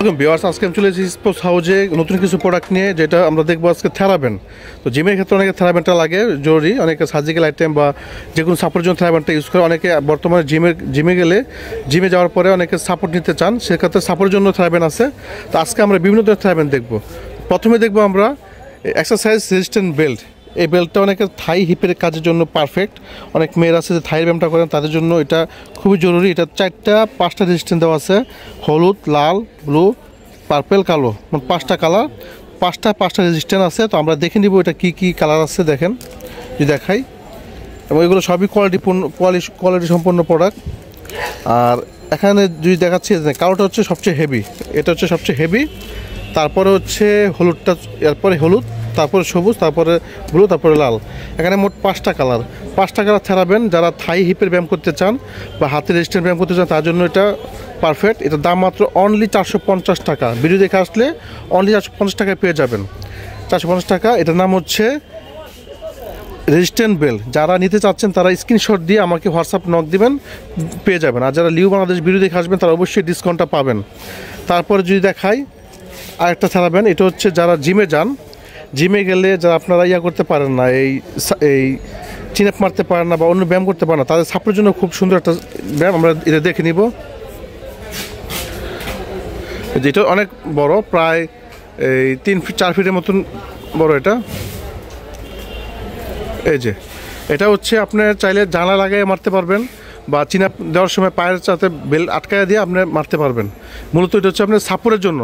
আসসালামু আলাইকুম ভিউয়ার্স, আজকে আমি চলে এসেছি স্পোর্টস হাউজে নতুন কিছু প্রোডাক্ট নিয়ে, যেটা আমরা দেখবো আজকে থেরাবেন। তো জিমের ক্ষেত্রে অনেকে থেরাবেনটা লাগে জরুরি, অনেকে সার্জিক্যাল আইটেম বা যে কোনো সাপোর্টের জন্য থেরাবেনটা ইউজ করে। অনেকে বর্তমানে জিমে গেলে জিমে যাওয়ার পরে অনেকে সাপোর্ট নিতে চান, সেক্ষেত্রে সাপোর্টের জন্য থেরাবেন আছে। তো আজকে আমরা বিভিন্ন ধরনের থেরাবেন দেখবো। প্রথমে দেখবো আমরা এক্সারসাইজ রেজিস্ট্যান্ট বেল্ট। এই বেল্টটা অনেকের থাই হিপের কাজের জন্য পারফেক্ট। অনেক মেয়েরা আছে যে থাইয়ের ব্যায়ামটা করেন, তাদের জন্য এটা খুবই জরুরি। এটা 4টা রেজিস্ট্যান্ট দেওয়া আছে, হলুদ, লাল, ব্লু, পার্পেল, কালো, মানে 5টা কালার, 5টা রেজিস্ট্যান্ট আছে। তো আমরা দেখে নিব এটা কি কি কালার আছে, দেখেন যদি দেখাই। এবং এগুলো সবই কোয়ালিটি সম্পন্ন প্রোডাক্ট। আর এখানে যদি দেখাচ্ছি, কালোটা হচ্ছে সবচেয়ে হেভি, এটা হচ্ছে সবচেয়ে হেভি। তারপরে হচ্ছে হলুদটা, এরপরে হলুদ, তারপরে সবুজ, তারপরে ব্লু, তারপরে লাল। এখানে মোট 5টা কালার থেরাবেন। যারা থাই হিপের ব্যায়াম করতে চান বা হাতের রেজিস্ট্যান্ট ব্যায়াম করতে চান, তার জন্য এটা পারফেক্ট। এটার দাম মাত্র অনলি 450 টাকা। ভিডিও দেখে আসলে অনলি 450 টাকায় পেয়ে যাবেন। 450 টাকা। এটার নাম হচ্ছে রেজিস্ট্যান্ট বেল্ট। যারা নিতে চাচ্ছেন তারা স্ক্রিনশট দিয়ে আমাকে হোয়াটসঅ্যাপ নক দিবেন, পেয়ে যাবেন। আর যারা লিউ বাংলাদেশ ভিডিও দেখে আসবেন তারা অবশ্যই ডিসকাউন্টটা পাবেন। তারপরে যদি দেখাই আরেকটা থেরাবেন, এটা হচ্ছে যারা জিমে যান, জিমে গেলে যারা আপনারা করতে পারেন না, এই চিন আপ মারতে পারেন না বা অন্য ব্যায়াম করতে পারেন না, তাদের সাপোর্টের জন্য খুব সুন্দর একটা ব্যায়াম। আমরা এটা দেখে নিব। যেটা অনেক বড়, প্রায় এই 3-4 ফিটের মতন বড় এটা। এই যে এটা হচ্ছে আপনার চাইলে জানা লাগাই মারতে পারবেন বা চিনা দেওয়ার সময় পায়ের সাথে বেল্ট আটকায় দিয়ে আপনি মারতে পারবেন। মূলত এটা হচ্ছে আপনার সাপোর্টের জন্য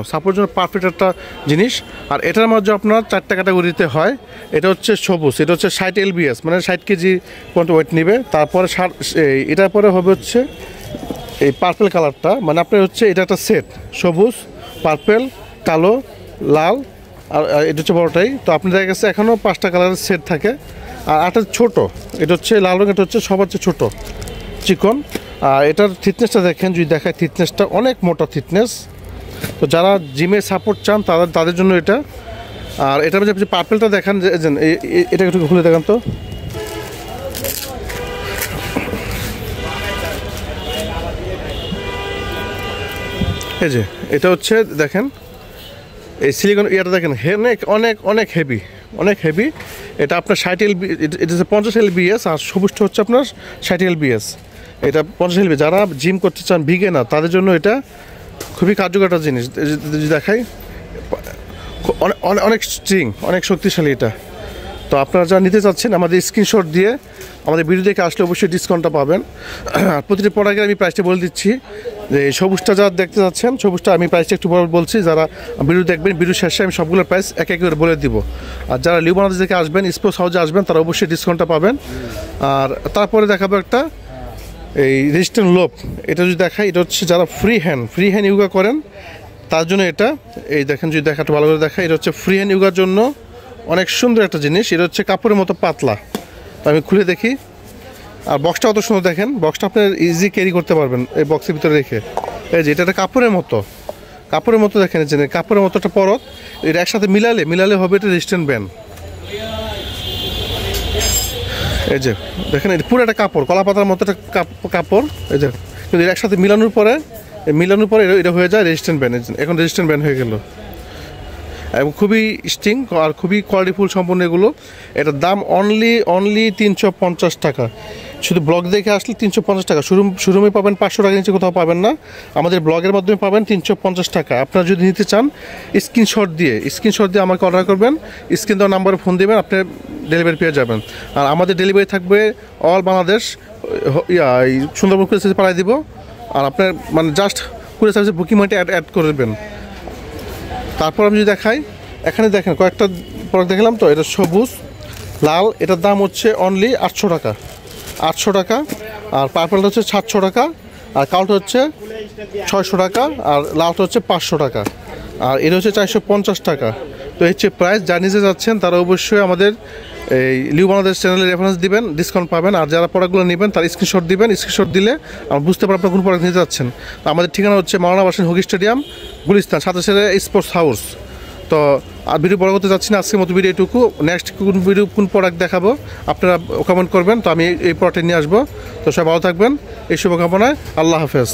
পারফেক্ট একটা জিনিস। আর এটার মধ্যে আপনার 4টা ক্যাটাগরিতে হয়। এটা হচ্ছে সবুজ, এটা হচ্ছে 60 LBS, মানে 60 কেজি পর্যন্ত ওয়েট নেবে। তারপরে এটার পরে হবে হচ্ছে এই পার্পেল কালারটা, মানে আপনার হচ্ছে এটা একটা সেট, সবুজ, পার্পেল, কালো, লাল, আর এটা হচ্ছে বড়টাই। তো আপনাদের কাছে এখনও 5টা কালারের সেট থাকে। আর একটা ছোটো, এটা হচ্ছে লাল রঙ, এটা হচ্ছে সবার চেয়ে ছোটো, চিকন। আর এটার থিকনেসটা দেখেন, যদি দেখায় থিকনেসটা অনেক মোটা থিকনেস। তো যারা জিমে সাপোর্ট চান তাদের জন্য এটা। আর এটার যে পার্পেলটা দেখান, এটা একটু খুলে দেখান তো। এই যে এটা হচ্ছে দেখেন, এই সিলিকন ইয়াটা দেখেন, অনেক হেভি। এটা আপনার 60 LB, এটা হচ্ছে 50 LBS। আর সবুজটা হচ্ছে আপনার 60 LBS। এটা 50 LB। যারা জিম করতে চান বিগিনার, তাদের জন্য এটা খুবই কার্যকর একটা জিনিস। দেখাই অনেক স্ট্রিং, অনেক শক্তিশালী এটা। তো আপনারা যারা নিতে চাচ্ছেন আমাদের স্ক্রিনশট দিয়ে আমাদের ভিডিও দেখে আসলে অবশ্যই ডিসকাউন্টটা পাবেন। আর প্রতিটি প্রোডাক্টের আমি প্রাইসটা বলে দিচ্ছি। যে সবুজটা যারা দেখতে চাচ্ছেন, সবুজটা আমি প্রাইসটা একটু বলছি। যারা ভিডিও দেখবেন, ভিডিও শেষে আমি সবগুলোর প্রাইস এক এক করে বলে দিব। আর যারা লিউ বাংলাদেশ থেকে আসবেন, স্পোর্টস হাউসে আসবেন, তারা অবশ্যই ডিসকাউন্টটা পাবেন। আর তারপরে দেখাবো একটা এই রেজিস্ট্যান্ট লোপ। এটা যদি দেখাই, এটা হচ্ছে যারা ফ্রি হ্যান্ড ইয়োগা করেন তার জন্য এটা। এই দেখেন, যদি দেখাটা ভালো করে দেখাই, এটা হচ্ছে ফ্রি হ্যান্ড ইয়োগার জন্য অনেক সুন্দর একটা জিনিস। এটা হচ্ছে কাপড়ের মতো পাতলা। আমি খুলে দেখি। আর বক্সটা অত সুন্দর, দেখেন বক্সটা আপনার ইজি ক্যারি করতে পারবেন এই বক্সের ভিতরে রেখে। এই যে এটা একটা কাপড়ের মতো দেখেন, যে কাপড়ের মতো একটা পরত, এটা একসাথে মিলালে হবে এটা রেজিস্ট্যান্ট ব্যান্ড। এই যে দেখেন, এটা পুরো একটা কাপড়, কলা পাতার মতো একটা কাপড়। এই যে কিন্তু একসাথে মিলানোর পরে এটা হয়ে যায় রেজিস্ট্যান্ট ব্যান্ড। এখন রেজিস্ট্যান্ট ব্যান্ড হয়ে গেল। এবং খুবই স্ট্রিং আর খুবই কোয়ালিটিফুল সম্পূর্ণ এগুলো। এটার দাম অনলি 350 টাকা। শুধু ব্লগ দেখে আসলে 350 টাকা। শোরুমে পাবেন 500 টাকা নিচে কোথাও পাবেন না। আমাদের ব্লগের মাধ্যমে পাবেন 350 টাকা। আপনারা যদি নিতে চান স্ক্রিনশট দিয়ে আমাকে অর্ডার করবেন। স্ক্রিন দেওয়া নাম্বারে ফোন দেবেন, আপনি ডেলিভারি পেয়ে যাবেন। আর আমাদের ডেলিভারি থাকবে অল বাংলাদেশ। সুন্দরবন কুরিয়ার সার্ভিসে পাঠিয়ে দিব। আর আপনার মানে জাস্ট কুরিয়ার সার্ভিসে বুকিং মাইটা অ্যাড করবেন। তারপর আমি যদি দেখাই, এখানে দেখেন কয়েকটা প্রোডাক্ট দেখলাম। তো এটা সবুজ, লাল, এটার দাম হচ্ছে অনলি 800 টাকা। আর পার্পলটা হচ্ছে 700 টাকা। আর কালোটা হচ্ছে 600 টাকা। আর লালটা হচ্ছে 500 টাকা। আর এটা হচ্ছে 450 টাকা। তো এই হচ্ছে প্রাইস। যা নিতে যাচ্ছেন তারা অবশ্যই আমাদের এই লিউ বাংলাদেশ চ্যানেলে রেফারেন্স দিবেন, ডিসকাউন্ট পাবেন। আর যারা প্রোডাক্টগুলো নেবেন তার স্ক্রিনশট দিবেন। স্ক্রিনশট দিলে আমরা বুঝতে পারবো আপনার কোন প্রোডাক্ট নিতে যাচ্ছেন। আমাদের ঠিকানা হচ্ছে মাওলানা ভাসানী হকি স্টেডিয়াম, গুলিস্তান, সাথে স্পোর্টস হাউস। তো আর ভিডিও বড় করতে যাচ্ছি না আজকের মতো ভিডিও এটুকু। নেক্সট কোন প্রোডাক্ট দেখাবো আপনারা কমেন্ট করবেন, তো আমি এই প্রোডাক্টটা নিয়ে আসবো। তো সবাই ভালো থাকবেন, এই শুভকামনায়। আল্লাহ হাফেজ।